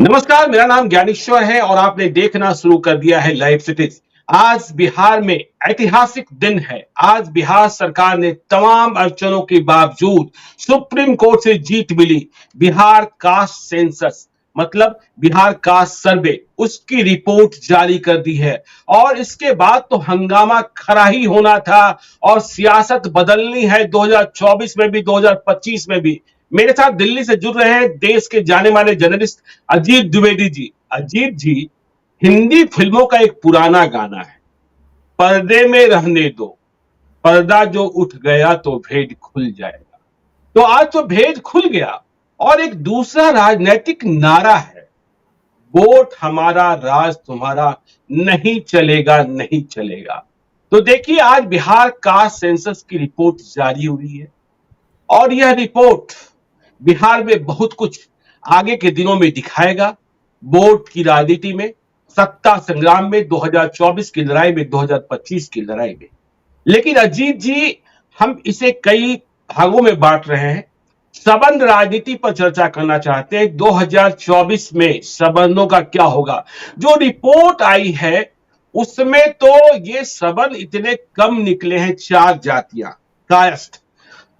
नमस्कार, मेरा नाम ज्ञानेश्वर है और आपने देखना शुरू कर दिया है लाइव सिटीज। आज बिहार में ऐतिहासिक दिन है। आज बिहार सरकार ने तमाम अड़चनों के बावजूद सुप्रीम कोर्ट से जीत मिली। बिहार कास्ट सेंसस मतलब बिहार कास्ट सर्वे उसकी रिपोर्ट जारी कर दी है और इसके बाद तो हंगामा खड़ा ही होना था और सियासत बदलनी है 2024 में भी 2025 में भी। मेरे साथ दिल्ली से जुड़ रहे हैं देश के जाने माने जर्नलिस्ट अजीत द्विवेदी जी। अजीत जी, हिंदी फिल्मों का एक पुराना गाना है, पर्दे में रहने दो, पर्दा जो उठ गया तो भेद खुल जाएगा। तो आज तो भेद खुल गया और एक दूसरा राजनीतिक नारा है, वोट हमारा राज तुम्हारा, नहीं चलेगा नहीं चलेगा। तो देखिए, आज बिहार कास्ट सेंसस की रिपोर्ट जारी हुई है और यह रिपोर्ट बिहार में बहुत कुछ आगे के दिनों में दिखाएगा। वोट की राजनीति में, सत्ता संग्राम में, 2024 की लड़ाई में, 2025 की लड़ाई में। लेकिन अजीत जी, हम इसे कई भागों में बांट रहे हैं। सवर्ण राजनीति पर चर्चा करना चाहते हैं। 2024 में सवर्णों का क्या होगा? जो रिपोर्ट आई है उसमें तो ये सवर्ण इतने कम निकले हैं। 4 जातियां, कास्ट,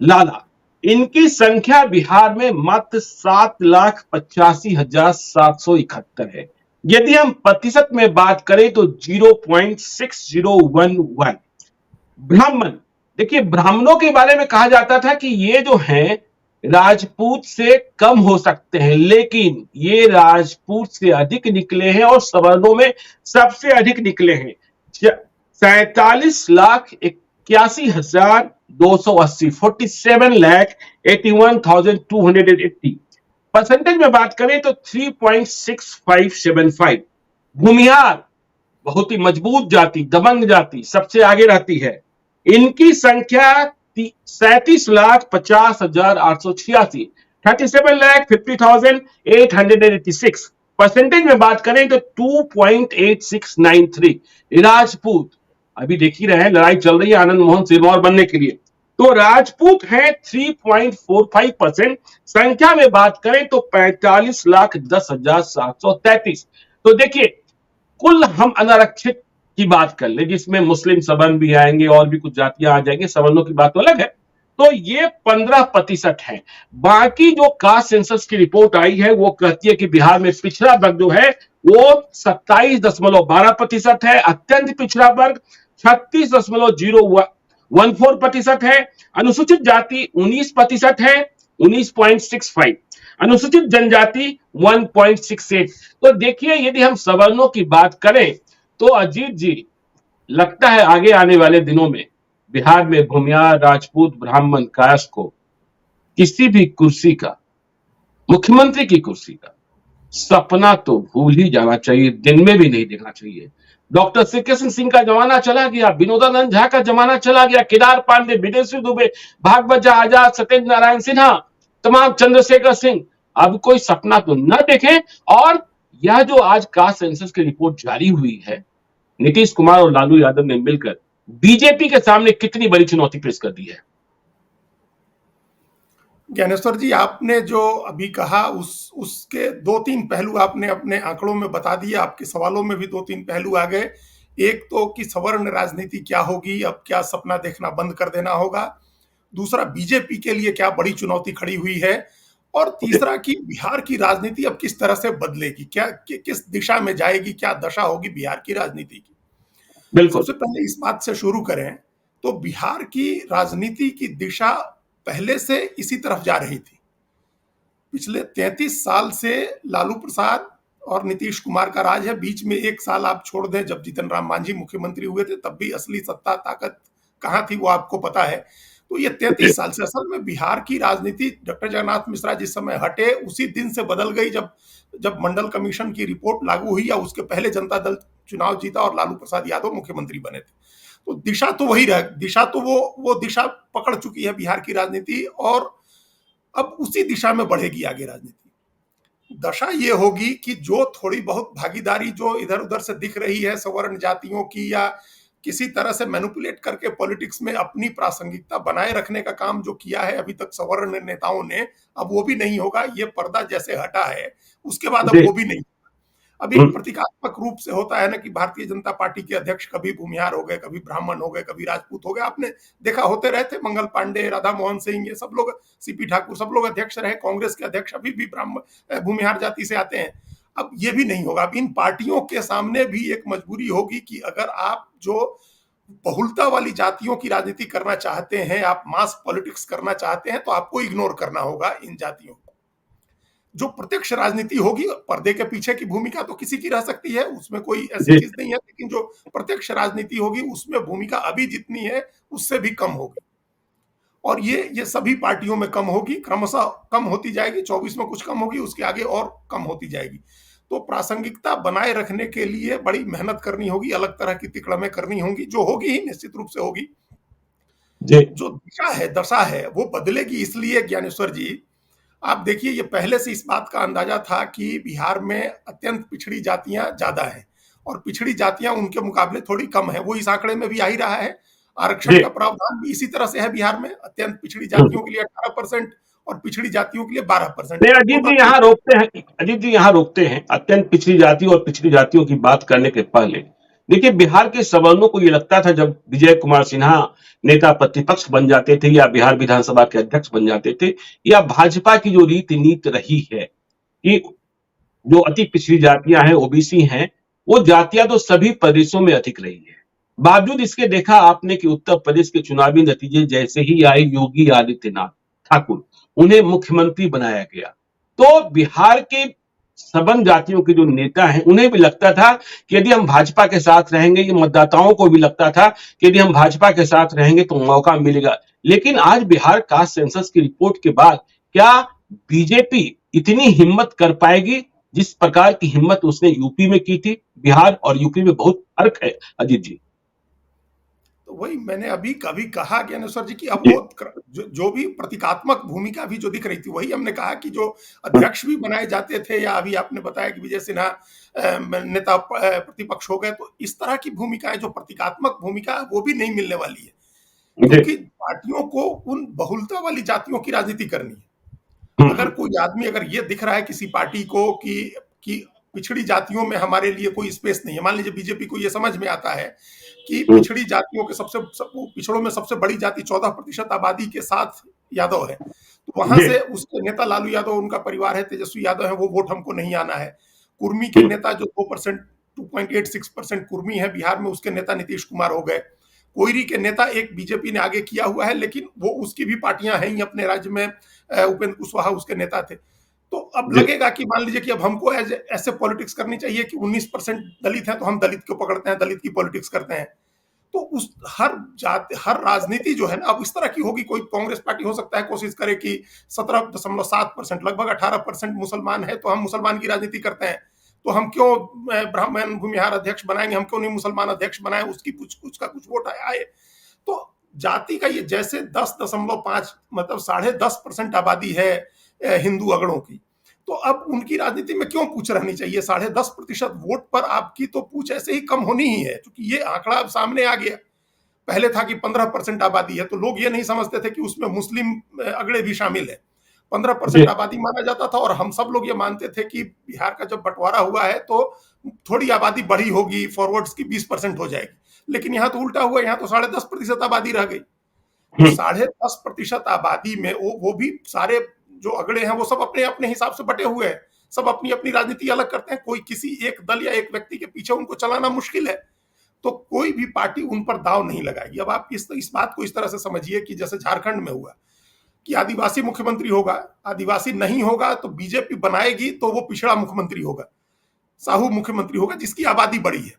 लाला, इनकी संख्या बिहार में मात्र 7,85,771 है। यदि हम प्रतिशत में बात करें तो 0.6011। ब्राह्मण, देखिए, ब्राह्मणों के बारे में कहा जाता था कि ये जो हैं राजपूत से कम हो सकते हैं, लेकिन ये राजपूत से अधिक निकले हैं और सवर्णों में सबसे अधिक निकले हैं। 47,81,280, 47,81,280। परसेंटेज में बात करें तो 3.6575। भूमिहार, बहुत ही मजबूत जाति, दबंग जाति, सबसे आगे रहती है। इनकी संख्या 37,50,886, 37,50,886। परसेंटेज में बात करें तो 2.8693। राजपूत, अभी देख ही रहे हैं लड़ाई चल रही है आनंद मोहन सिरमौर बनने के लिए, तो राजपूत हैं 3.45%। संख्या में बात करें तो 45,10,733। तो देखिए, कुल हम अनारक्षित की बात कर ले जिसमें मुस्लिम सवर्ण भी आएंगे और भी कुछ जातियां आ जाएंगे, सवर्णों की बात तो अलग है, तो ये 15% है। बाकी जो कास्ट सेंसस की रिपोर्ट आई है वो कहती है कि बिहार में पिछड़ा वर्ग जो है वो 27.12% है, अत्यंत पिछड़ा वर्ग 36.014% है, अनुसूचित जाति 19% है, 19.65, अनुसूचित जनजाति 1.68। तो देखिए, यदि हम सवर्णों की बात करें तो अजीत जी, लगता है आगे आने वाले दिनों में बिहार में भूमिहार, राजपूत, ब्राह्मण कास्ट को किसी भी कुर्सी का, मुख्यमंत्री की कुर्सी का सपना तो भूल ही जाना चाहिए, दिन में भी नहीं देखना चाहिए। डॉक्टर श्रीकृष्ण सिंह का जमाना चला गया, विनोदानंद झा का जमाना चला गया, केदार पांडे, विदेशी दुबे, भागवत झा आजाद, सत्येंद्र नारायण सिन्हा, तमाम चंद्रशेखर सिंह, अब कोई सपना तो न देखें। और यह जो आज कास्ट सेंसस की रिपोर्ट जारी हुई है, नीतीश कुमार और लालू यादव ने मिलकर बीजेपी के सामने कितनी बड़ी चुनौती पेश कर दी है। ज्ञानेश्वर जी, आपने जो अभी कहा उसके 2-3 पहलू आपने अपने आंकड़ों में बता दिए। आपके सवालों में भी 2-3 पहलू आ गए। एक तो कि सवर्ण राजनीति क्या होगी, अब क्या सपना देखना बंद कर देना होगा। दूसरा, बीजेपी के लिए क्या बड़ी चुनौती खड़ी हुई है। और तीसरा कि बिहार की राजनीति अब किस तरह से बदलेगी, किस दिशा में जाएगी, क्या दशा होगी बिहार की राजनीति की। बिल्कुल। सबसे पहले इस बात से शुरू करें तो बिहार की राजनीति की दिशा पहले से इसी तरफ जा रही थी। पिछले 33 साल से लालू प्रसाद और नीतीश कुमार का राज है। बीच में 1 साल आप छोड़ दें, जब जीतन राम मांझी मुख्यमंत्री हुए थे, तब भी असली सत्ता ताकत कहां थी वो आपको पता है। तो ये 33 साल से असल में बिहार की राजनीति डॉक्टर जगन्नाथ मिश्रा जिस समय हटे उसी दिन से बदल गई, जब मंडल कमीशन की रिपोर्ट लागू हुई, या उसके पहले जनता दल चुनाव जीता और लालू प्रसाद यादव मुख्यमंत्री बने थे। तो दिशा तो वही रह, दिशा तो वो दिशा पकड़ चुकी है बिहार की राजनीति, और अब उसी दिशा में बढ़ेगी आगे राजनीति। दशा ये होगी कि जो थोड़ी बहुत भागीदारी जो इधर उधर से दिख रही है सवर्ण जातियों की, या किसी तरह से मैनिपुलेट करके पॉलिटिक्स में अपनी प्रासंगिकता बनाए रखने का काम जो किया है अभी तक सवर्ण नेताओं ने, अब वो भी नहीं होगा। ये पर्दा जैसे हटा है, उसके बाद अब जी। वो भी नहीं। अब एक हम्म, प्रतीकात्मक रूप से होता है ना कि भारतीय जनता पार्टी के अध्यक्ष कभी भूमिहार हो गए, कभी ब्राह्मण हो गए, कभी राजपूत हो गए। आपने देखा होते रहे थे, मंगल पांडे, राधा मोहन सिंह, ये सब लोग, सीपी ठाकुर, सब लोग अध्यक्ष रहे। कांग्रेस के अध्यक्ष अभी भी ब्राह्मण भूमिहार जाति से आते हैं। अब ये भी नहीं होगा। अब इन पार्टियों के सामने भी एक मजबूरी होगी कि अगर आप जो बहुलता वाली जातियों की राजनीति करना चाहते हैं, आप मास पॉलिटिक्स करना चाहते हैं, तो आपको इग्नोर करना होगा इन जातियों को। जो प्रत्यक्ष राजनीति होगी, पर्दे के पीछे की भूमिका तो किसी की रह सकती है, उसमें कोई ऐसी जी। चीज नहीं है, लेकिन जो प्रत्यक्ष राजनीति होगी उसमें भूमिका अभी जितनी है उससे भी कम होगी। और ये सभी पार्टियों में कम होगी, क्रमशः कम होती जाएगी। 24 में कुछ कम होगी, उसके आगे और कम होती जाएगी। तो प्रासंगिकता बनाए रखने के लिए बड़ी मेहनत करनी होगी, अलग तरह की तिकड़में करनी होंगी, जो होगी ही, निश्चित रूप से होगी। जी। जो दिशा है, दशा है, वो बदलेगी। इसलिए ज्ञानेश्वर जी, आप देखिए, ये पहले से इस बात का अंदाजा था कि बिहार में अत्यंत पिछड़ी जातियां ज्यादा हैं और पिछड़ी जातियां उनके मुकाबले थोड़ी कम है। वो इस आंकड़े में भी आ ही रहा है। आरक्षण जी। का प्रावधान भी इसी तरह से है बिहार में। अत्यंत पिछड़ी हम्म। जातियों के लिए 18% और पिछड़ी जातियों के लिए 12%। नहीं, अजीत जी टोटल। यहाँ रोकते हैं, अजीत जी यहाँ रोकते हैं। अत्यंत पिछड़ी जाति और पिछड़ी जातियों की बात करने के पहले देखिए, बिहार के सवर्णों को ये लगता था जब विजय कुमार सिन्हा नेता प्रतिपक्ष बन जाते थे या बिहार विधानसभा के अध्यक्ष बन जाते थे, या भाजपा की जो रीति नीति रही है कि जो अति पिछड़ी जातियां हैं, ओबीसी हैं, वो जातियां तो सभी प्रदेशों में अधिक रही है। बावजूद इसके देखा आपने कि उत्तर प्रदेश के चुनावी नतीजे जैसे ही आए, योगी आदित्यनाथ ठाकुर, उन्हें मुख्यमंत्री बनाया गया। तो बिहार के सबन जातियों के जो नेता हैं, उन्हें भी लगता था कि यदि हम भाजपा के साथ रहेंगे, ये मतदाताओं को भी लगता था कि यदि हम भाजपा के साथ रहेंगे तो मौका मिलेगा। लेकिन आज बिहार कास्ट सेंसस की रिपोर्ट के बाद क्या बीजेपी इतनी हिम्मत कर पाएगी जिस प्रकार की हिम्मत उसने यूपी में की थी? बिहार और यूपी में बहुत फर्क है अजीत जी। तो वही मैंने अभी कभी कहा ज्ञानेश्वर जी कि अब जी। वो जो भी प्रतीकात्मक भूमिका भी जो दिख रही थी, वही हमने कहा कि जो अध्यक्ष भी बनाए जाते थे, या अभी आपने बताया कि विजय सिन्हा नेता प्रतिपक्ष हो गए, तो इस तरह की भूमिकाएं, जो प्रतीकात्मक भूमिका है, वो भी नहीं मिलने वाली है। जी। क्योंकि पार्टियों को उन बहुलता वाली जातियों की राजनीति करनी है। अगर कोई आदमी, अगर ये दिख रहा है किसी पार्टी को कि पिछड़ी जातियों में हमारे लिए कोई स्पेस नहीं है, मान लीजिए बीजेपी को ये समझ में आता है कि पिछड़ी जातियों के पिछड़ों में सबसे बड़ी जाति 14% आबादी के साथ यादव है, तो वहां जी। से उसके नेता लालू यादव, उनका परिवार है, तेजस्वी यादव है, वो वोट हमको नहीं आना है। कुर्मी के नेता जो 2%, 2.86% कुर्मी है बिहार में, उसके नेता नीतीश कुमार हो गए। कोयरी के नेता एक बीजेपी ने आगे किया हुआ है, लेकिन वो उसकी भी पार्टियां हैं ही अपने राज्य में। उपेंद्र कुशवाहा उसके नेता थे। तो अब जी। लगेगा कि मान लीजिए कि अब हमको ऐसे पॉलिटिक्स करनी चाहिए कि 19% दलित हैं, तो हम दलित को पकड़ते हैं, दलित की पॉलिटिक्स करते हैं। तो उस हर राजनीति जो है ना, अब इस तरह की होगी। कोई कांग्रेस पार्टी हो सकता है कोशिश करे कि 17.7%, लगभग 18% मुसलमान है, तो हम मुसलमान की राजनीति करते हैं। तो हम क्यों ब्राह्मण भूमिहार अध्यक्ष बनाएंगे, हम क्यों नहीं मुसलमान अध्यक्ष बनाए, उसकी कुछ का कुछ वोट आए। तो जाति का ये जैसे 10.5, मतलब 10.5% आबादी है हिंदू अगड़ों की, तो अब उनकी राजनीति में क्यों पूछ रहनी चाहिए? 10.5% वोट पर आपकी तो पूछ ऐसे ही कम होनी ही है, क्योंकि ये आंकड़ा अब सामने आ गया। पहले था कि 15% आबादी है, तो लोग ये नहीं समझते थे कि उसमें मुस्लिम अगड़े भी शामिल है। 15% जी। आबादी माना जाता था, और हम सब लोग ये मानते थे कि बिहार का जब बंटवारा हुआ है तो थोड़ी आबादी बढ़ी होगी, फॉरवर्ड्स की 20% हो जाएगी। लेकिन यहाँ तो उल्टा हुआ, यहाँ तो 10.5% आबादी रह गई। तो 10.5% आबादी में वो भी सारे जो अगड़े हैं, वो सब अपने अपने हिसाब से बटे हुए हैं। सब अपनी अपनी राजनीति अलग करते हैं। कोई किसी एक दल या एक व्यक्ति के पीछे उनको चलाना मुश्किल है। तो कोई भी पार्टी उन पर दाव नहीं लगाएगी। अब आप इस बात को इस तरह से समझिए कि जैसे झारखंड में हुआ कि आदिवासी मुख्यमंत्री होगा, आदिवासी नहीं होगा तो बीजेपी बनाएगी, तो वो पिछड़ा मुख्यमंत्री होगा, साहू मुख्यमंत्री होगा, जिसकी आबादी बड़ी है।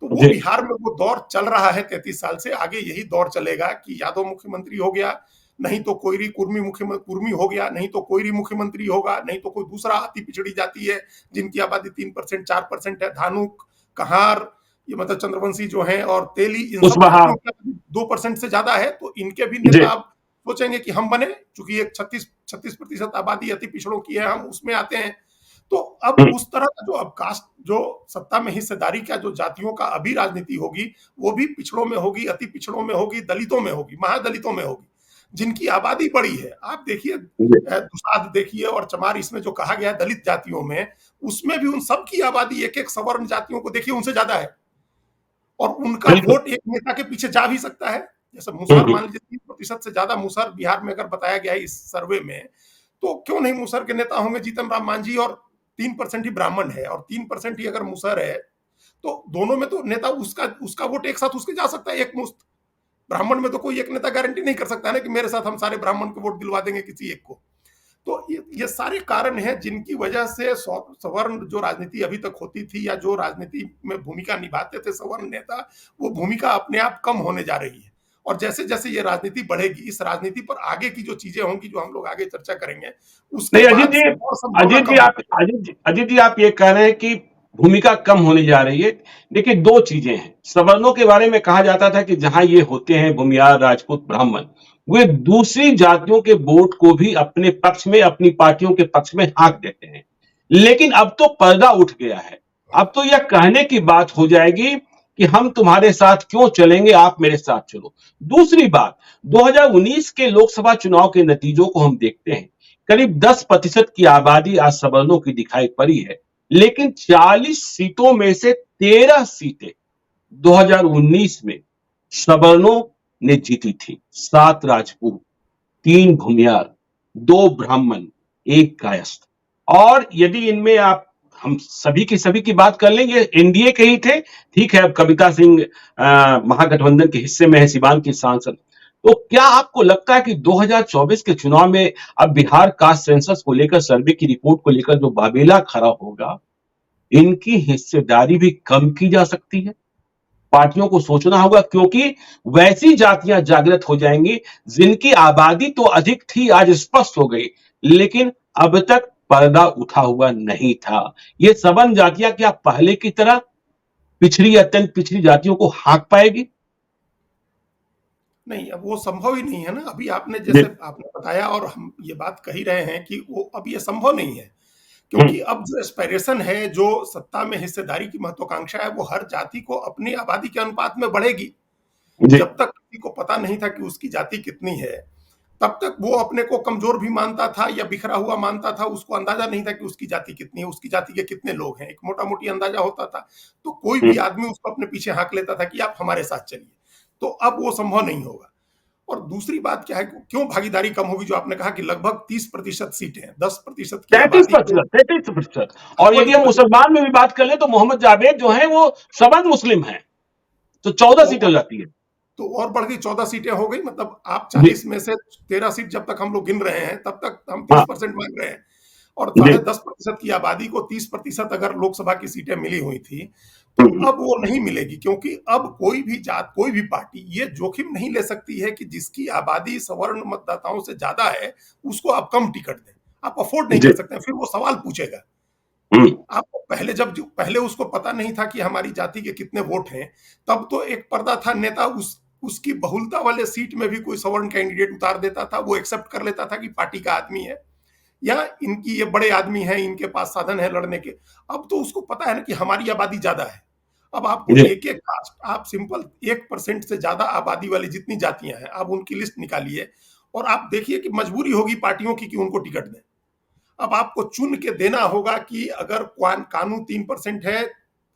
तो वो जी। बिहार में वो दौर चल रहा है 33 साल से। आगे यही दौर चलेगा कि यादव मुख्यमंत्री हो गया, नहीं तो कोयरी कुर्मी हो गया, नहीं तो कोयरी मुख्यमंत्री होगा, नहीं तो कोई दूसरा अति पिछड़ी जाति है जिनकी आबादी 3%, 4% है, धानुक, कहार, ये मतलब चंद्रवंशी जो हैं, और तेली, इन सब कुशवाहा। जातियों की 2% से ज्यादा है। तो इनके भी जी। नेता अब सोचेंगे कि हम बने, चूंकि एक 36% आबादी अति पिछड़ों की है, हम उसमें आते हैं। तो अब उस तरह का जो अब कास्ट जो सत्ता में हिस्सेदारी का जो जातियों का अभी राजनीति होगी, वो भी पिछड़ों में होगी, अति पिछड़ों में होगी, दलितों में होगी, महादलितों में होगी, जिनकी आबादी बड़ी है। आप देखिए दुसाध देखिए और चमार, इसमें जो कहा गया है दलित जातियों में, उसमें भी उन सबकी आबादी एक-एक सवर्ण जातियों को देखिए उनसे ज्यादा है, और उनका बिल्कुल। वोट एक नेता के पीछे जा भी सकता है। जैसे मुसहर मान लीजिए 30% से ज्यादा मुसहर बिहार में अगर बताया गया है इस सर्वे में, तो क्यों नहीं मुसहर के नेता होंगे जीतन राम मांझी, और 3% ही ब्राह्मण है और 3% ही अगर मुसहर है, तो दोनों में तो नेता उसका उसका वोट एक साथ उसके जा सकता है एक मुश्त। ब्राह्मण में तो कोई एक नेता गारंटी नहीं कर सकता ना कि मेरे साथ हम सारे ब्राह्मण को वोट दिलवा देंगे किसी एक को। तो ये सारे कारण हैं जिनकी वजह से सवर्ण जो राजनीति अभी तक होती थी, या जो राजनीति में भूमिका निभाते थे सवर्ण नेता, वो भूमिका अपने आप कम होने जा रही है। और जैसे जैसे ये राजनीति बढ़ेगी, इस राजनीति पर आगे की जो चीजें होंगी, जो हम लोग आगे चर्चा करेंगे, उसके नहीं बाद से और संभावना अजीत कम जी हो आप अजीत जी आप ये कह रहे हैं कि भूमिका कम होने जा रही है। देखिए, दो चीजें हैं। सवर्णों के बारे में कहा जाता था कि जहां ये होते हैं भूमिहार, राजपूत, ब्राह्मण, वे दूसरी जातियों के वोट को भी अपने पक्ष में, अपनी पार्टियों के पक्ष में हाँक देते हैं। लेकिन अब तो पर्दा उठ गया है। अब तो यह कहने की बात हो जाएगी कि हम तुम्हारे साथ क्यों चलेंगे, आप मेरे साथ चलो। दूसरी बात, 2019 के लोकसभा चुनाव के नतीजों को हम देखते हैं। करीब 10% की आबादी आज सवर्णों की दिखाई पड़ी है, लेकिन 40 सीटों में से 13 सीटें 2019 में सवर्णों ने जीती थी। 7 राजपूत, 3 भूमियार, 2 ब्राह्मण, 1 कायस्थ। और यदि इनमें आप हम सभी की बात कर लेंगे, एनडीए के ही थे। ठीक है, अब कविता सिंह महागठबंधन के हिस्से में है, सिवान की सांसद। तो क्या आपको लगता है कि 2024 के चुनाव में अब बिहार कास्ट सेंसस को लेकर, सर्वे की रिपोर्ट को लेकर जो बाबेला खड़ा होगा, इनकी हिस्सेदारी भी कम की जा सकती है? पार्टियों को सोचना होगा, क्योंकि वैसी जातियां जागृत हो जाएंगी जिनकी आबादी तो अधिक थी, आज स्पष्ट हो गई, लेकिन अब तक पर्दा उठा हुआ नहीं था। ये सवर्ण जातियां क्या पहले की तरह पिछड़ी, अत्यंत पिछड़ी जातियों को हाँक पाएगी? नहीं, अब वो संभव ही नहीं है ना। अभी आपने जी। जैसे आपने बताया, और हम ये बात कह ही रहे हैं कि वो अब ये संभव नहीं है, हम्म। क्योंकि अब जो एस्पिरेशन है, जो सत्ता में हिस्सेदारी की महत्वाकांक्षा है, वो हर जाति को अपनी आबादी के अनुपात में बढ़ेगी। जी। जब तक किसी को पता नहीं था कि उसकी जाति कितनी है, तब तक वो अपने को कमजोर भी मानता था या बिखरा हुआ मानता था। उसको अंदाजा नहीं था कि उसकी जाति कितनी है, उसकी जाति के कितने लोग हैं। एक मोटा मोटी अंदाजा होता था, तो कोई भी हम्म। आदमी उसको अपने पीछे हाँक लेता था कि आप हमारे साथ चलिए। तो अब वो संभव नहीं होगा। और दूसरी बात क्या है, क्यों भागीदारी कम होगी, जो आपने कहा कि लगभग 30% सीटें हैं, 10% की तैतीस आबादी को। प्रतिशत 33%। और वही यदि हम वही मुसलमान में भी बात कर ले तो मोहम्मद जावेद जो है वो सवर्ण मुस्लिम है, तो 14 सीटें हो तो जाती है। तो और बढ़ गई, 14 सीटें हो गई। मतलब आप जी। 40 में से 13 सीट जब तक हम लोग गिन रहे हैं, तब तक हम हाँ। 30% मान रहे हैं। और जी। 10.5% की आबादी को 30% अगर लोकसभा की सीटें मिली हुई थी, तो हम्म। अब वो नहीं मिलेगी, क्योंकि अब कोई भी जात, कोई भी पार्टी ये जोखिम नहीं ले सकती है कि जिसकी आबादी सवर्ण मतदाताओं से ज्यादा है, उसको आप कम टिकट दें। आप अफोर्ड नहीं जी। कर सकते, फिर वो सवाल पूछेगा। हम्म। आपको पहले, पहले उसको पता नहीं था कि हमारी जाति के कितने वोट हैं, तब तो एक पर्दा था, नेता उसकी बहुलता वाले सीट में भी कोई सवर्ण कैंडिडेट उतार देता था, वो एक्सेप्ट कर लेता था कि पार्टी का आदमी है, या इनकी ये बड़े आदमी हैं, इनके पास साधन है लड़ने के। अब तो उसको पता है ना कि हमारी आबादी ज्यादा है। अब आपको जी। एक एक कास्ट, आप सिंपल 1% से ज्यादा आबादी वाली जितनी जातियां हैं, आप उनकी लिस्ट निकालिए, और आप देखिए कि मजबूरी होगी पार्टियों की कि उनको टिकट दें। अब आपको चुन के देना होगा कि अगर कानू 3% है,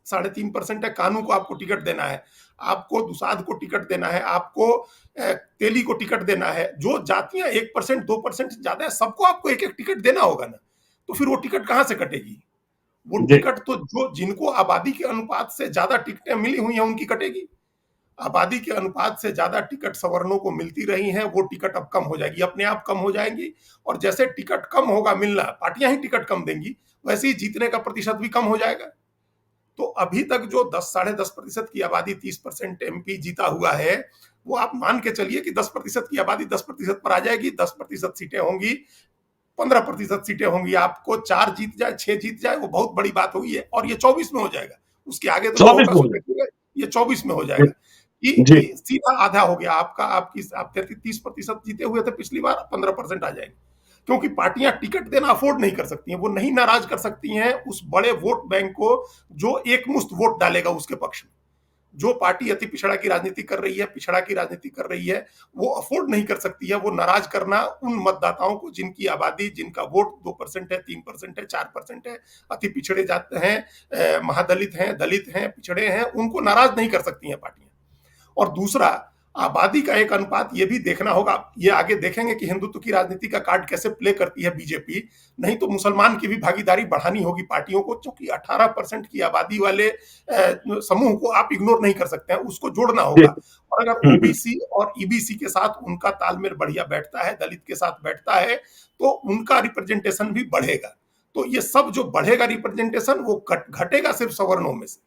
3.5% है, कानू को आपको टिकट देना है, आपको दुसाध को टिकट देना है, आपको तेली को टिकट देना है। जो जातियां 1% 2% ज्यादा है, सबको आपको एक एक टिकट देना होगा ना। तो फिर वो टिकट कहां से कटेगी? वो जी। टिकट तो जो जिनको आबादी के अनुपात से ज्यादा टिकटें मिली हुई हैं उनकी कटेगी। आबादी के अनुपात से ज्यादा टिकट सवर्णों को मिलती रही हैं, वो टिकट अब कम हो जाएगी, अपने आप कम हो जाएंगी। और जैसे टिकट कम होगा मिलना, पार्टियां ही टिकट कम देंगी, वैसे ही जीतने का प्रतिशत भी कम हो जाएगा। तो अभी तक जो 10-10.5% की आबादी 30% एमपी जीता हुआ है, वो आप मान के चलिए कि 10% की आबादी 10% पर आ जाएगी। 10% सीटें होंगी, 15% सीटें होंगी। आपको 4 जीत जाए, 6 जीत जाए, वो बहुत बड़ी बात होगी है, और ये 24 में हो जाएगा। उसके आगे तो लोगों 24 का में हो सोचेंगे, ये 24 में हो जाए। जाएगा। जी। सीधा आधा हो गया आपका। आपकी आप 30% जीते हुए थे पिछली बार, 15% आ जाएंगे। क्योंकि पार्टियां टिकट देना अफोर्ड नहीं कर सकती हैं, वो नहीं नाराज कर सकती हैं उस बड़े वोट बैंक को जो एक मुश्त वोट डालेगा उसके पक्ष में। जो पार्टी अति पिछड़ा की राजनीति कर रही है, पिछड़ा की राजनीति कर रही है, वो अफोर्ड नहीं कर सकती है वो नाराज करना उन मतदाताओं को जिनकी आबादी, जिनका वोट 2% है, 3% है, 4% है, अति पिछड़े जाते हैं, महादलित हैं, दलित हैं, पिछड़े हैं, उनको नाराज नहीं कर सकती हैं पार्टियां। और दूसरा, आबादी का एक अनुपात ये भी देखना होगा, ये आगे देखेंगे कि हिंदुत्व की राजनीति का कार्ड कैसे प्ले करती है बीजेपी। नहीं तो मुसलमान की भी भागीदारी बढ़ानी होगी पार्टियों को, क्योंकि 18% की आबादी वाले समूह को आप इग्नोर नहीं कर सकते हैं, उसको जोड़ना होगा। और अगर ओबीसी और ईबीसी के साथ उनका तालमेल बढ़िया बैठता है, दलित के साथ बैठता है, तो उनका रिप्रेजेंटेशन भी बढ़ेगा। तो ये सब जो बढ़ेगा रिप्रेजेंटेशन, वो घटेगा सिर्फ सवर्णों में से,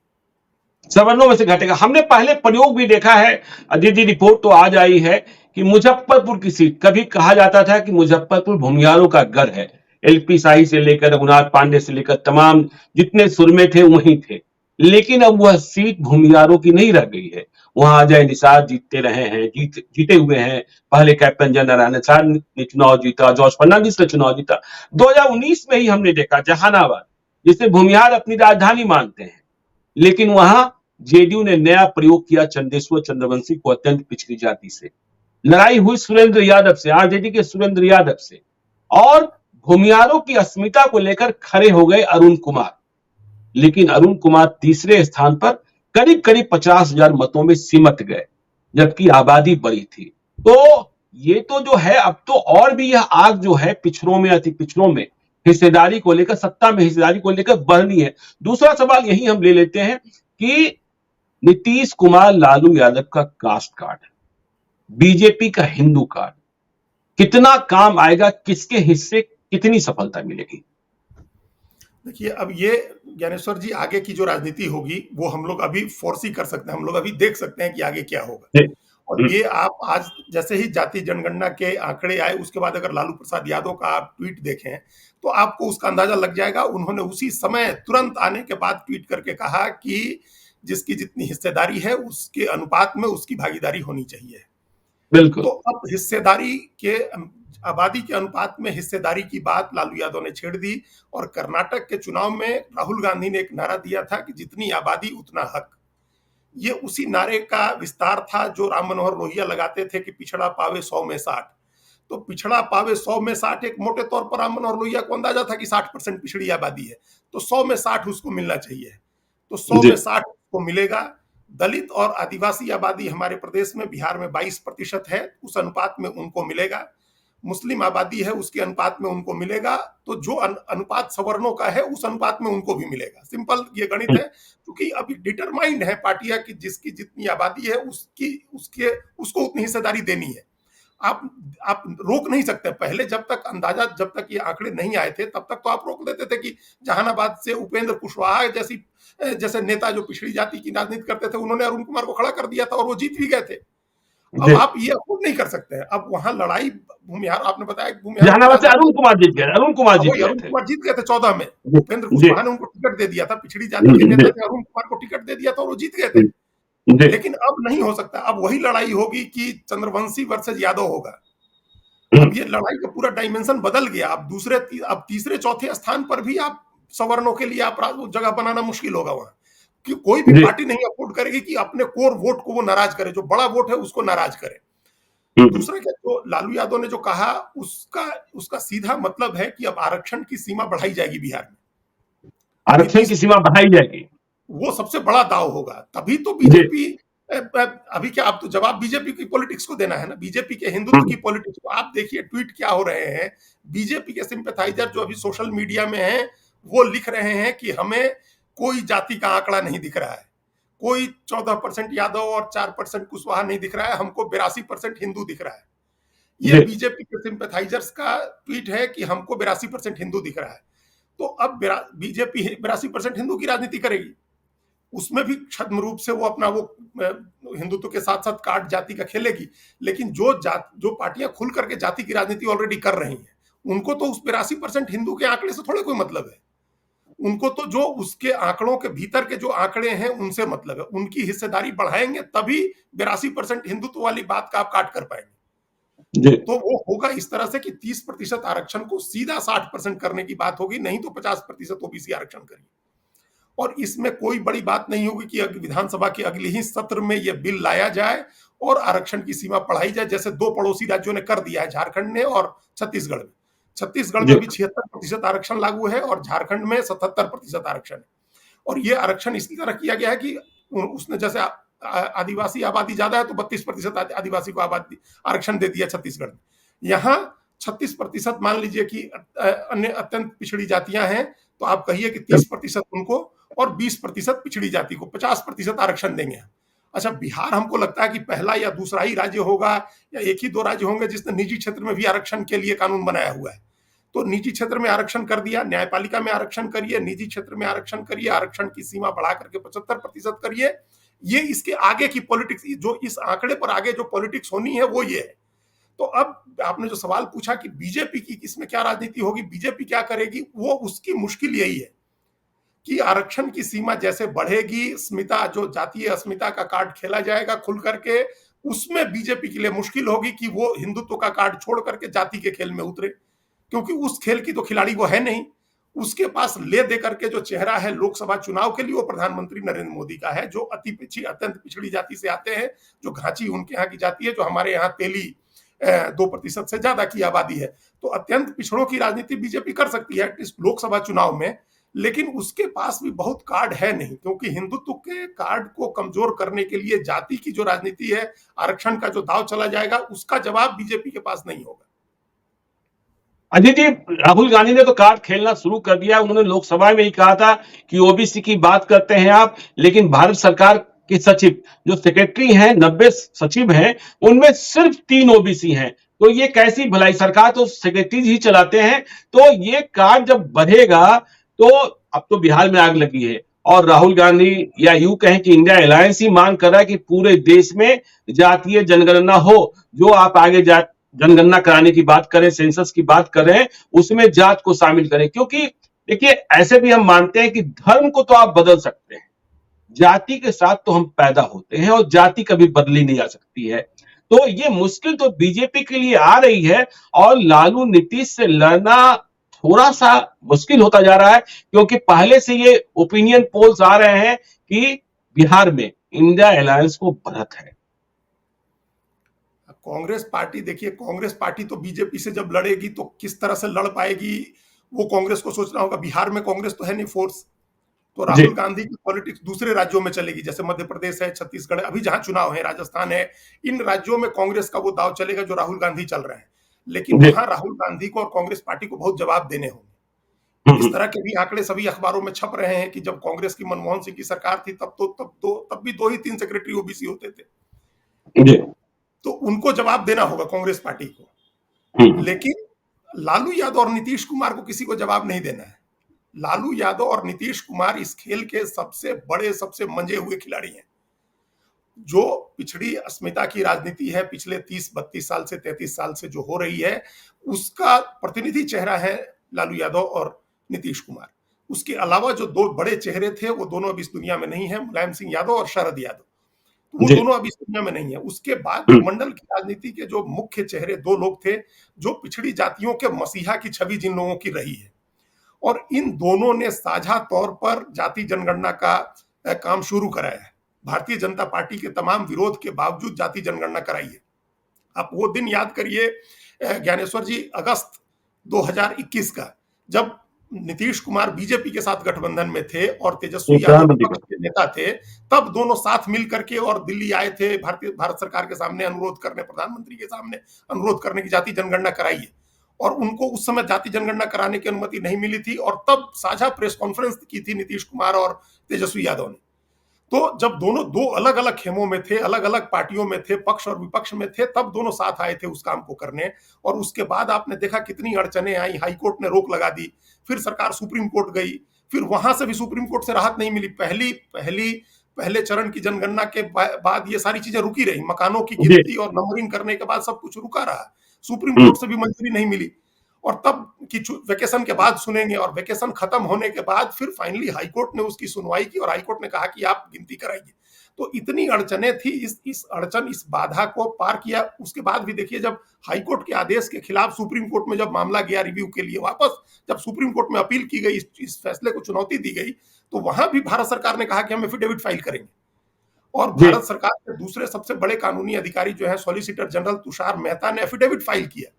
सवर्णों में से घटेगा। हमने पहले प्रयोग भी देखा है, अदिति रिपोर्ट तो आज आई है कि मुजफ्फरपुर की सीट, कभी कहा जाता था कि मुजफ्फरपुर भूमिहारों का गढ़ है, एलपी शाही से लेकर रघुनाथ पांडे से लेकर तमाम जितने सुरमे थे वहीं थे, लेकिन अब वह सीट भूमिहारों की नहीं रह गई है। वहां अजय निषाद जीतते रहे हैं, जीते हुए हैं। पहले कैप्टन जनरल निषाद ने चुनाव जीता, जॉर्ज फर्नांडिस ने चुनाव जीता। 2019 में ही हमने देखा जहानाबाद, जिसे भूमिहार अपनी राजधानी मानते हैं, लेकिन वहां जेडीयू ने नया प्रयोग किया चंदेश्वर चंद्रवंशी को अत्यंत पिछड़ी जाति से। लड़ाई हुई सुरेंद्र यादव से, आरजेडी के सुरेंद्र यादव से, और भूमिहारों की अस्मिता को लेकर खड़े हो गए अरुण कुमार। लेकिन अरुण कुमार तीसरे स्थान पर करीब करीब 50,000 मतों में सिमट गए, जबकि आबादी बड़ी थी। तो ये तो जो है, अब तो और भी यह आग जो है पिछड़ों में, अति पिछड़ों में हिस्सेदारी को लेकर, सत्ता में हिस्सेदारी को लेकर बढ़नी है। दूसरा सवाल यही हम ले लेते हैं कि नीतीश कुमार लालू यादव का कास्ट कार्ड, बीजेपी का हिंदू कार्ड, कितना काम आएगा, किसके हिस्से कितनी सफलता मिलेगी? देखिए, अब ये ज्ञानेश्वर जी, आगे की जो राजनीति होगी वो हम लोग अभी फोर्सी कर सकते हैं, हम लोग अभी देख सकते हैं कि आगे क्या होगा। और ये आप आज जैसे ही जाति जनगणना के आंकड़े आए, उसके बाद अगर लालू प्रसाद यादव का आप ट्वीट देखें तो आपको उसका अंदाजा लग जाएगा। उन्होंने उसी समय तुरंत आने के बाद ट्वीट करके कहा कि जिसकी जितनी हिस्सेदारी है उसके अनुपात में उसकी भागीदारी होनी चाहिए। बिल्कुल। तो अब हिस्सेदारी के, आबादी के अनुपात में हिस्सेदारी की बात लालू यादव ने छेड़ दी। और कर्नाटक के चुनाव में राहुल गांधी ने एक नारा दिया था कि जितनी आबादी उतना हक। ये उसी नारे का विस्तार था जो राम मनोहर लोहिया लगाते थे कि पिछड़ा पावे 100 में 60। तो पिछड़ा पावे 100 में 60 एक मोटे तौर पर राम मनोहर लोहिया को अंदाजा था कि 60% पिछड़ी आबादी है, तो 100 में 60 उसको मिलना चाहिए। तो 100 में 60 उसको मिलेगा। दलित और आदिवासी आबादी हमारे प्रदेश में, बिहार में 22% है, उस अनुपात में उनको मिलेगा। मुस्लिम आबादी है, उसके अनुपात में उनको मिलेगा। तो जो अनुपात सवर्णों का है उस अनुपात में उनको भी मिलेगा। सिंपल ये गणित है, क्योंकि अभी डिटरमाइंड है पार्टियां कि जिसकी जितनी आबादी है उसको उतनी हिस्सेदारी देनी है। आप रोक नहीं सकते। पहले जब तक ये आंकड़े नहीं आए थे तब तक तो आप रोक देते थे कि जहानाबाद से उपेंद्र कुशवाहा जैसे नेता जो पिछड़ी जाति की राजनीति करते थे, उन्होंने अरुण कुमार को खड़ा कर दिया था और वो जीत भी गए थे। अब आप ये अफोर्ड नहीं कर सकते हैं। अब वहां लड़ाई भूमिहार, आपने बताया भूमिहार जहानाबाद से अरुण कुमार जीत गए, अरुण कुमार जीत गए थे 14 में। उपेंद्र कुशवाहा ने उनको टिकट दे दिया था, पिछड़ी जाति के नेता थे, अरुण कुमार को टिकट दे दिया था और वो जीत गए थे। लेकिन अब नहीं हो सकता। अब वही लड़ाई होगी कि चंद्रवंशी वर्सेस यादव होगा। अब ये लड़ाई का पूरा डायमेंशन बदल गया। अब तीसरे चौथे स्थान पर भी आप सवर्णों के लिए आप जगह बनाना मुश्किल होगा वहां, कि कोई भी पार्टी नहीं अफोर्ड करेगी कि अपने कोर वोट को वो नाराज करे, जो बड़ा वोट है उसको नाराज करे। दूसरा क्या, जो लालू यादव ने जो कहा उसका सीधा मतलब है कि अब आरक्षण की सीमा बढ़ाई जाएगी बिहार में। आरक्षण की सीमा बढ़ाई जाएगी, वो सबसे बड़ा दाव होगा। तभी तो बीजेपी, अभी क्या, अब तो जवाब बीजेपी की पॉलिटिक्स को देना है ना, बीजेपी के हिंदुत्व की पॉलिटिक्स को। आप देखिए ट्वीट क्या हो रहे हैं। बीजेपी के सिंपैथाइजर जो अभी सोशल मीडिया में हैं वो लिख रहे हैं कि हमें कोई जाति का आंकड़ा नहीं दिख रहा है, कोई 14% यादव और 4% कुशवाहा नहीं दिख रहा है, हमको 82% हिंदू दिख रहा है। ये बीजेपी के सिंपैथाइजर्स का ट्वीट है कि हमको 82% हिंदू दिख रहा है। तो अब बीजेपी 82% हिंदू की राजनीति करेगी, उसमें भी छद्म रूप से वो अपना वो हिंदुत्व के साथ साथ काट जाति का खेलेगी। लेकिन जो पार्टियां खुल करके जाति की राजनीति ऑलरेडी कर रही हैं, उनको तो उस 82% हिंदू के आंकड़े से थोड़े कोई मतलब है। उनको तो जो उसके आंकड़ों के भीतर के जो आंकड़े हैं उनसे मतलब है। उनकी हिस्सेदारी बढ़ाएंगे तभी 82% हिंदुत्व वाली बात का आप काट कर पाएंगे। जी। तो वो होगा इस तरह से कि 30% आरक्षण को सीधा 60% करने की बात होगी, नहीं तो 50% ओबीसी आरक्षण करिए। और इसमें कोई बड़ी बात नहीं होगी कि विधानसभा के अगले ही सत्र में यह बिल लाया जाए और आरक्षण की सीमा बढ़ाई जाए, जैसे दो पड़ोसी राज्यों ने कर दिया है, झारखंड ने और छत्तीसगढ़ में। छत्तीसगढ़ जी। में अभी 76% आरक्षण लागू है और झारखंड में 77% आरक्षण है। और ये आरक्षण इसी तरह किया गया है कि उसने जैसे आदिवासी आबादी ज्यादा है तो 32% आदिवासी को आबादी आरक्षण दे दिया छत्तीसगढ़ में। यहाँ 36% मान लीजिए कि अन्य अत्यंत पिछड़ी जातियां हैं, तो आप कहिए कि 30% उनको और 20% पिछड़ी जाति को 50% आरक्षण देंगे। अच्छा, बिहार हमको लगता है कि पहला या दूसरा ही राज्य होगा या एक ही दो राज्य होंगे जिसने निजी क्षेत्र में भी आरक्षण के लिए कानून बनाया हुआ है। तो निजी क्षेत्र में आरक्षण कर दिया, न्यायपालिका में आरक्षण करिए, निजी क्षेत्र में आरक्षण करिए, आरक्षण की सीमा बढ़ा करके 75% करिए। ये इसके आगे की पॉलिटिक्स, जो इस आंकड़े पर आगे जो पॉलिटिक्स होनी है वो ये है। तो अब आपने जो सवाल पूछा कि बीजेपी की इसमें क्या राजनीति होगी, बीजेपी क्या करेगी, वो उसकी मुश्किल यही है कि आरक्षण की सीमा जैसे बढ़ेगी, अस्मिता जो जातीय अस्मिता का कार्ड खेला जाएगा खुल करके, उसमें बीजेपी के लिए मुश्किल होगी कि वो हिंदुत्व का कार्ड छोड़ करके जाति के खेल में उतरे, क्योंकि उस खेल की तो खिलाड़ी वो है नहीं। उसके पास ले दे करके जो चेहरा है लोकसभा चुनाव के लिए वो प्रधानमंत्री नरेंद्र मोदी का है, जो अत्यंत पिछड़ी जाति से आते हैं, जो घाची उनके यहाँ की जाति है, जो हमारे यहाँ तेली 2% से ज्यादा की आबादी है। तो अत्यंत पिछड़ों की राजनीति बीजेपी कर सकती है इस लोकसभा चुनाव में, लेकिन उसके पास भी बहुत कार्ड है नहीं, क्योंकि हिंदुत्व के कार्ड को कमजोर करने के लिए जाति की जो राजनीति है, आरक्षण का जो दाव चला जाएगा, उसका जवाब बीजेपी के पास नहीं होगा। अजीत जी, राहुल गांधी ने तो कार्ड खेलना शुरू कर दिया। उन्होंने लोकसभा में ही कहा था कि ओबीसी की बात करते हैं आप, लेकिन भारत सरकार के सचिव जो सेक्रेटरी हैं, 90 सचिव हैं, उनमें सिर्फ 3 ओबीसी हैं। तो ये कैसी भलाई, सरकार तो सेक्रेटरी ही चलाते हैं। तो ये कार्ड जब बढ़ेगा तो अब तो बिहार में आग लगी है और राहुल गांधी या यूं कहें कि इंडिया अलायंस ही मांग कर रहा है कि पूरे देश में जातीय जनगणना हो। जो आप आगे जा जनगणना कराने की बात करें, सेंसस की बात करें, उसमें जात को शामिल करें। क्योंकि देखिए, ऐसे भी हम मानते हैं कि धर्म को तो आप बदल सकते हैं, जाति के साथ तो हम पैदा होते हैं और जाति कभी बदली नहीं जा सकती है। तो ये मुश्किल तो बीजेपी के लिए आ रही है और लालू नीतीश से लड़ना थोड़ा सा मुश्किल होता जा रहा है, क्योंकि पहले से ये ओपिनियन पोल्स आ रहे हैं कि बिहार में इंडिया अलायंस को बढ़त है। कांग्रेस पार्टी, देखिए कांग्रेस पार्टी तो बीजेपी से जब लड़ेगी तो किस तरह से लड़ पाएगी, वो कांग्रेस को सोचना होगा। बिहार में कांग्रेस तो है नहीं फोर्स, तो जी। राहुल गांधी की पॉलिटिक्स दूसरे राज्यों में चलेगी, जैसे मध्य प्रदेश है, छत्तीसगढ़ है, अभी जहां चुनाव है, राजस्थान है, इन राज्यों में कांग्रेस का वो दाव चलेगा जो राहुल गांधी चल रहे हैं। लेकिन जी। वहां राहुल गांधी को और कांग्रेस पार्टी को बहुत जवाब देने होंगे। इस हम्म। तरह के भी आंकड़े सभी अखबारों में छप रहे हैं कि जब कांग्रेस की मनमोहन सिंह की सरकार थी तब भी 2 ही 3 सेक्रेटरी ओबीसी होते थे। जी। तो उनको जवाब देना होगा कांग्रेस पार्टी को। हम्म। लेकिन लालू यादव और नीतीश कुमार को किसी को जवाब नहीं देना है। लालू यादव और नीतीश कुमार इस खेल के सबसे बड़े, सबसे मंजे हुए खिलाड़ी हैं। जो पिछड़ी अस्मिता की राजनीति है पिछले 30-32 साल से, 33 साल से जो हो रही है, उसका प्रतिनिधि चेहरा है लालू यादव और नीतीश कुमार। उसके अलावा जो 2 बड़े चेहरे थे वो दोनों अब इस दुनिया में नहीं है, मुलायम सिंह यादव और शरद यादव। वो जी। दोनों अब इस दुनिया में नहीं है। उसके बाद हम्म। भूमंडल की राजनीति के जो मुख्य चेहरे 2 लोग थे, जो पिछड़ी जातियों के मसीहा की छवि जिन लोगों की रही है, और इन दोनों ने साझा तौर पर जाति जनगणना का काम शुरू कराया है। भारतीय जनता पार्टी के तमाम विरोध के बावजूद जाति जनगणना कराई है। आप वो दिन याद करिए, ज्ञानेश्वर जी, अगस्त 2021 का, जब नीतीश कुमार बीजेपी के साथ गठबंधन में थे और तेजस्वी यादव प्रधानमंत्री विपक्ष के नेता थे, तब दोनों साथ मिल करके और दिल्ली आए थे भारत सरकार के सामने अनुरोध करने, प्रधानमंत्री के सामने अनुरोध करने की जाति जनगणना कराइए। और उनको उस समय जाति जनगणना कराने की अनुमति नहीं मिली थी और तब साझा प्रेस कॉन्फ्रेंस की थी नीतीश कुमार और तेजस्वी यादव ने। तो जब दोनों 2 अलग-अलग खेमों में थे, अलग-अलग पार्टियों में थे, पक्ष और विपक्ष में थे, तब दोनों साथ आए थे उस काम को करने। और उसके बाद आपने देखा कितनी अड़चनें आई, हाई कोर्ट ने रोक लगा दी, फिर सरकार सुप्रीम कोर्ट गई, फिर वहां से भी सुप्रीम कोर्ट से राहत नहीं मिली। पहले चरण की जनगणना के बाद ये सारी चीजें रुकी रही, मकानों की जी। गिनती और नंबरिंग करने के बाद सब कुछ रुका रहा, सुप्रीम हम्म। कोर्ट से भी मंजूरी नहीं मिली। और तब की वेकेशन के बाद सुनेंगे, और वेकेशन खत्म होने के बाद फिर फाइनली हाईकोर्ट ने उसकी सुनवाई की और हाईकोर्ट ने कहा कि आप गिनती कराइए। तो इतनी अड़चनें थी, इस अड़चन, इस बाधा को पार किया। उसके बाद भी देखिए, जब हाईकोर्ट के आदेश के खिलाफ सुप्रीम कोर्ट में जब मामला गया रिव्यू के लिए वापस, जब सुप्रीम कोर्ट में अपील की गई, इस फैसले को चुनौती दी गई, तो वहां भी भारत सरकार ने कहा कि हम एफिडेविट फाइल करेंगे। और जी भारत सरकार के दूसरे सबसे बड़े कानूनी अधिकारी जो है सॉलिसिटर जनरल तुषार मेहता ने एफिडेविट फाइल किया।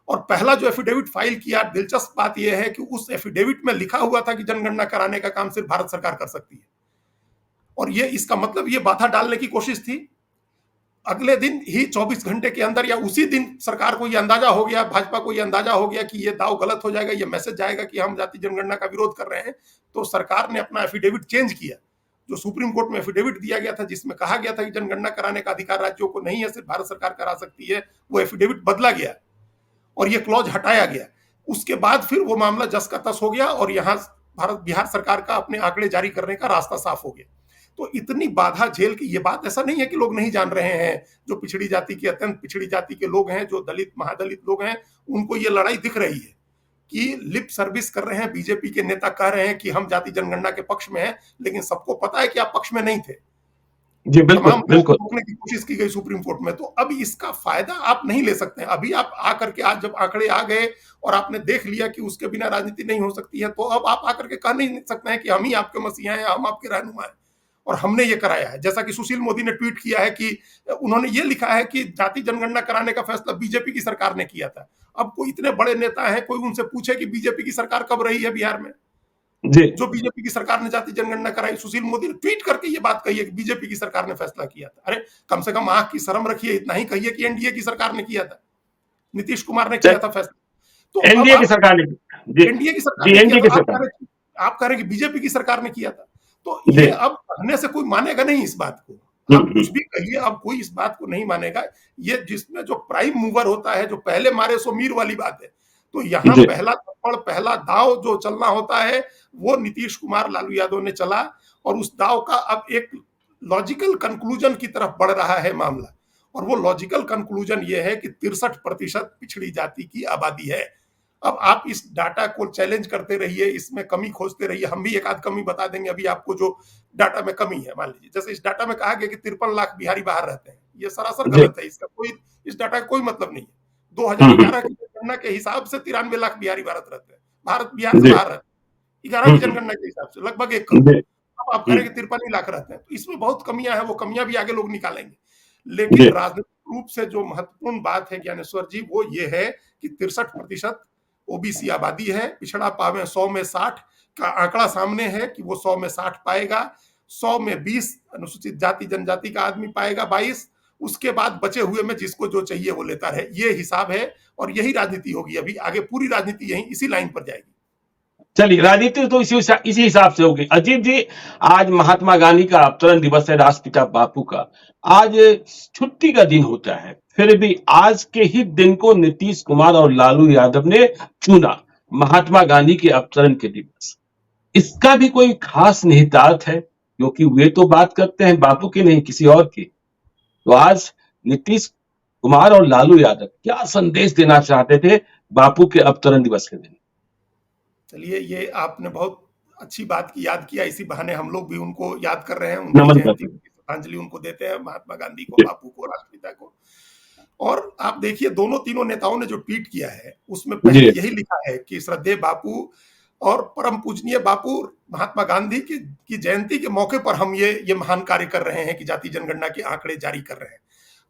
और पहला जो एफिडेविट फाइल किया, दिलचस्प बात यह है कि उस एफिडेविट में लिखा हुआ था कि जनगणना कराने का काम सिर्फ भारत सरकार कर सकती है। और ये इसका मतलब ये बाधा डालने की कोशिश थी। अगले दिन ही 24 घंटे के अंदर या उसी दिन सरकार को ये अंदाजा हो गया, भाजपा को ये अंदाजा हो गया कि ये दाव गलत हो जाएगा, ये मैसेज जाएगा कि हम जाति जनगणना का विरोध कर रहे हैं। तो सरकार ने अपना एफिडेविट चेंज किया। जो सुप्रीम कोर्ट में एफिडेविट दिया गया था जिसमें कहा गया था कि जनगणना कराने का अधिकार राज्यों को नहीं है, सिर्फ भारत सरकार करा सकती है, वो एफिडेविट बदला गया और ये क्लॉज हटाया गया। उसके बाद फिर वो मामला जस का तस हो गया और यहाँ बिहार सरकार का अपने आंकड़े जारी करने का रास्ता साफ हो गया। तो इतनी बाधा झेल के, ये बात ऐसा नहीं है कि लोग नहीं जान रहे हैं, जो पिछड़ी जाति के, अत्यंत पिछड़ी जाति के लोग हैं, जो दलित महादलित लोग हैं, उनको ये लड़ाई दिख रही है कि लिप सर्विस कर रहे हैं। बीजेपी के नेता कह रहे हैं कि हम जाति जनगणना के पक्ष में हैं, लेकिन सबको पता है कि आप पक्ष में नहीं थे। जी बिल्कुल बिल्कुल। रोकने की कोशिश की गई सुप्रीम कोर्ट में। तो अब इसका फायदा आप नहीं ले सकते हैं। अभी आप आकर के, आज जब आंकड़े आ गए और आपने देख लिया कि उसके बिना राजनीति नहीं हो सकती है, तो अब आप आकर के कह नहीं सकते हैं कि हम ही आपके मसीहा हैं, हम आपके रहनुमा हैं और हमने ये कराया है। जैसा कि सुशील मोदी ने ट्वीट किया है कि उन्होंने ये लिखा है कि जाति जनगणना कराने का फैसला बीजेपी की सरकार ने किया था। अब कोई इतने बड़े नेता हैं, कोई उनसे पूछे कि बीजेपी की सरकार कब रही है बिहार में, जी जो बीजेपी की सरकार ने जाति जनगणना कराई। सुशील मोदी ने ट्वीट करके ये बात कही है कि बीजेपी की सरकार ने फैसला किया था। अरे कम से कम आंख की शर्म रखिए, इतना ही कहिए कि एनडीए की सरकार ने किया था, नीतीश कुमार ने किया था फैसला। तो अब एनडीए की सरकार ने, जी एनडीए की सरकार जी ने एनडीए किया, की तो सरकार, आप कह रहे हैं कि बीजेपी की सरकार ने किया था। तो जी ये अब कहने से कोई मानेगा नहीं इस बात को। आप कुछ भी कहिए, अब कोई इस बात को नहीं मानेगा। ये जिसमें जो प्राइम मूवर होता है, जो पहले मारे सो मीर वाली बात है। तो यहाँ जी पहला थप्पड़, पहला दाव जो चलना होता है, वो नीतीश कुमार, लालू यादव ने चला और उस दाव का अब एक लॉजिकल कंक्लूजन की तरफ बढ़ रहा है मामला। और वो लॉजिकल कंक्लूजन ये है कि 63% पिछड़ी जाति की आबादी है। अब आप इस डाटा को चैलेंज करते रहिए, इसमें कमी खोजते रहिए, हम भी एक आध कमी बता देंगे अभी आपको जो डाटा में कमी है। मान लीजिए जैसे इस डाटा में कहा गया कि 53 लाख बिहारी बाहर रहते हैं, ये सरासर जी गलत है। इसका कोई, इस डाटा का कोई मतलब नहीं है। 2011 की जनगणना के हिसाब से 93 लाख बिहारी भारत रहते हैं, भारत बिहार से जी बाहर रहते हैं। 11 की जनगणना के हिसाब से लगभग 1 करोड़। जी अब आप कह रहे हैं कि 53 ही लाख रहते हैं, तो इसमें बहुत कमियां हैं, वो कमियां भी आगे लोग निकालेंगे। लेकिन जी राजनीतिक रूप से जो महत्वपूर्ण बात है ज्ञानेश्वर जी, वो ये है कि 63% ओबीसी आबादी है। पिछड़ा पावे 100 में 60 का आंकड़ा सामने है कि वो 100 में 60 पाएगा, 100 में 20 अनुसूचित जाति जनजाति का आदमी पाएगा, 22, उसके बाद बचे हुए में जिसको जो चाहिए वो लेता रहे। ये हिसाब है और यही राजनीति होगी। अभी आगे पूरी राजनीति यही इसी लाइन पर जाएगी। चलिए, राजनीति तो इसी हिसाब से होगी। अजीत जी, आज महात्मा गांधी का अवतरण दिवस है, राष्ट्रपिता बापू का। आज छुट्टी का दिन होता है, फिर भी आज के ही दिन को नीतीश कुमार और लालू यादव ने चुना महात्मा गांधी के अवतरण के दिवस। इसका भी कोई खास निहितार्थ है? क्योंकि वे तो बात करते हैं बापू की, नहीं किसी और की। तो आज नीतीश कुमार और लालू यादव क्या संदेश देना चाहते थे बापू के अवतरण दिवस के दिन? चलिए, ये आपने बहुत अच्छी बात की, याद किया। इसी बहाने हम लोग भी उनको याद कर रहे हैं, उनकी नमन जयंती, करते उनकी श्रद्धांजलि उनको देते हैं, महात्मा गांधी को, हैं। बापू को, राष्ट्रपिता को। और आप देखिए, दोनों तीनों नेताओं ने जो ट्वीट किया है उसमें जी पहले यही लिखा है कि श्रद्धेय बापू और परम पूजनीय बापू महात्मा गांधी की जयंती के मौके पर हम ये महान कार्य कर रहे हैं कि जाति जनगणना के आंकड़े जारी कर रहे हैं।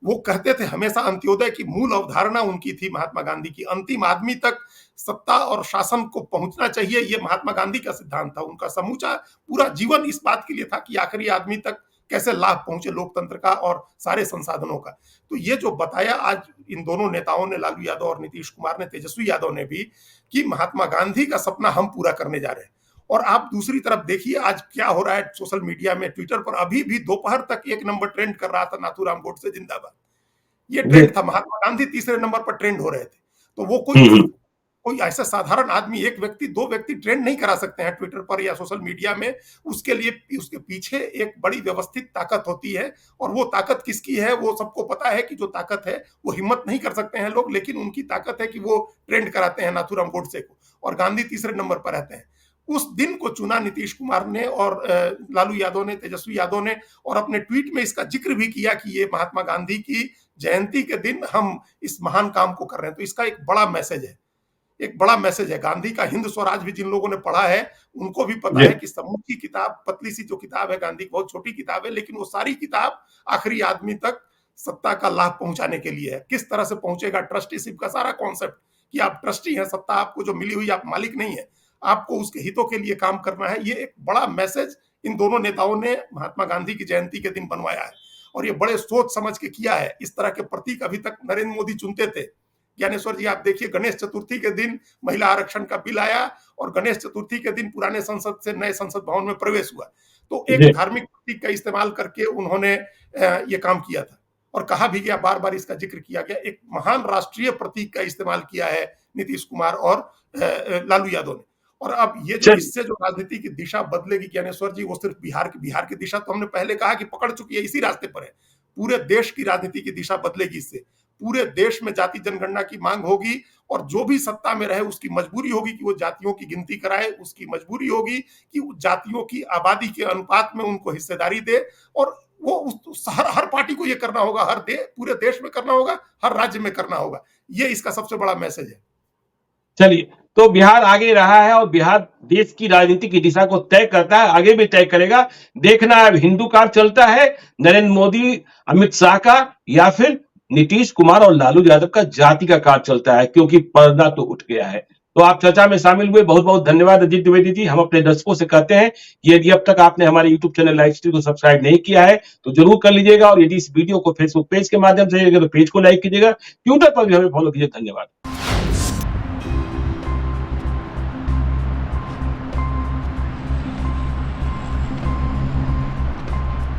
वो कहते थे हमेशा, अंत्योदय की मूल अवधारणा उनकी थी महात्मा गांधी की, अंतिम आदमी तक सत्ता और शासन को पहुंचना चाहिए, ये महात्मा गांधी का सिद्धांत था। उनका समूचा पूरा जीवन इस बात के लिए था कि आखिरी आदमी तक कैसे लाभ पहुंचे लोकतंत्र का और सारे संसाधनों का। तो ये जो बताया आज इन दोनों नेताओं ने, लालू यादव और नीतीश कुमार ने, तेजस्वी यादव ने भी, कि महात्मा गांधी का सपना हम पूरा करने जा रहे हैं। और आप दूसरी तरफ देखिए आज क्या हो रहा है सोशल मीडिया में, ट्विटर पर अभी भी दोपहर तक 1 नंबर ट्रेंड कर रहा था, नाथूराम गोडसे जिंदाबाद। ये ट्रेंड था, महात्मा गांधी तीसरे नंबर पर ट्रेंड हो रहे थे। तो वो कोई ऐसा साधारण आदमी, एक व्यक्ति, 2 व्यक्ति ट्रेंड नहीं करा सकते हैं ट्विटर पर या सोशल मीडिया में। उसके लिए उसके पीछे एक बड़ी व्यवस्थित ताकत होती है। और वो ताकत किसकी है वो सबको पता है कि जो ताकत है वो हिम्मत नहीं कर सकते हैं लोग, लेकिन उनकी ताकत है कि वो ट्रेंड कराते हैं नाथूराम गोडसे को, और गांधी तीसरे नंबर पर रहते हैं। उस दिन को चुना नीतीश कुमार ने और लालू यादव ने, तेजस्वी यादव ने, और अपने ट्वीट में इसका जिक्र भी किया कि ये महात्मा गांधी की जयंती के दिन हम इस महान काम को कर रहे हैं। तो इसका एक बड़ा मैसेज है, एक बड़ा मैसेज है। गांधी का हिंद स्वराज भी जिन लोगों ने पढ़ा है उनको भी पता है कि समूची किताब, पतली सी जो किताब है गांधी की, बहुत छोटी किताब है, लेकिन वो सारी किताब आखिरी आदमी तक सत्ता का लाभ पहुंचाने के लिए है। किस तरह से पहुंचेगा, ट्रस्टीशिप का सारा कॉन्सेप्ट कि आप ट्रस्टी हैं, सत्ता आपको जो मिली हुई, आप मालिक नहीं है, आपको उसके हितों के लिए काम करना है। ये एक बड़ा मैसेज इन दोनों नेताओं ने महात्मा गांधी की जयंती के दिन बनवाया है, और ये बड़े सोच समझ के किया है। इस तरह के प्रतीक अभी तक नरेंद्र मोदी चुनते थे। ज्ञानेश्वर जी, आप देखिए, गणेश चतुर्थी के दिन महिला आरक्षण का बिल आया और गणेश चतुर्थी के दिन पुराने संसद से नए संसद भवन में प्रवेश हुआ। तो एक धार्मिक प्रतीक का इस्तेमाल करके उन्होंने ये काम किया था, और कहा भी गया, बार बार इसका जिक्र किया गया, एक महान राष्ट्रीय प्रतीक का इस्तेमाल किया है नीतीश कुमार और लालू यादव ने। और अब ये जो इससे जो राजनीति की दिशा बदलेगी ज्ञानेश्वर जी, वो सिर्फ बिहार की दिशा तो हमने पहले कहा कि पकड़ चुकी है, इसी रास्ते पर है। पूरे देश की राजनीति की दिशा बदलेगी इससे। पूरे देश में जाति जनगणना की मांग होगी, और जो भी सत्ता में रहे उसकी मजबूरी होगी कि वो जातियों की गिनती कराए, उसकी मजबूरी होगी कि जातियों की आबादी के अनुपात में उनको हिस्सेदारी दे, और वो हर पार्टी को ये करना होगा, पूरे देश में करना होगा, हर राज्य में करना होगा। ये इसका सबसे बड़ा मैसेज है। चलिए, तो बिहार आगे रहा है और बिहार देश की राजनीति की दिशा को तय करता है, आगे भी तय करेगा। देखना है अब हिंदू कार्ड चलता है नरेंद्र मोदी अमित शाह का, या फिर नीतीश कुमार और लालू यादव का जाति का कार्ड चलता है, क्योंकि पर्दा तो उठ गया है। तो आप चर्चा में शामिल हुए, बहुत बहुत धन्यवाद अजीत द्विवेदी जी। हम अपने दर्शकों से कहते हैं कि यदि अब तक आपने हमारे यूट्यूब चैनल लाइव स्ट्रीम को सब्सक्राइब नहीं किया है तो जरूर कर लीजिएगा, और यदि इस वीडियो को फेसबुक पेज के माध्यम से तो पेज को लाइक कीजिएगा, ट्विटर पर भी हमें फॉलो कीजिए। धन्यवाद।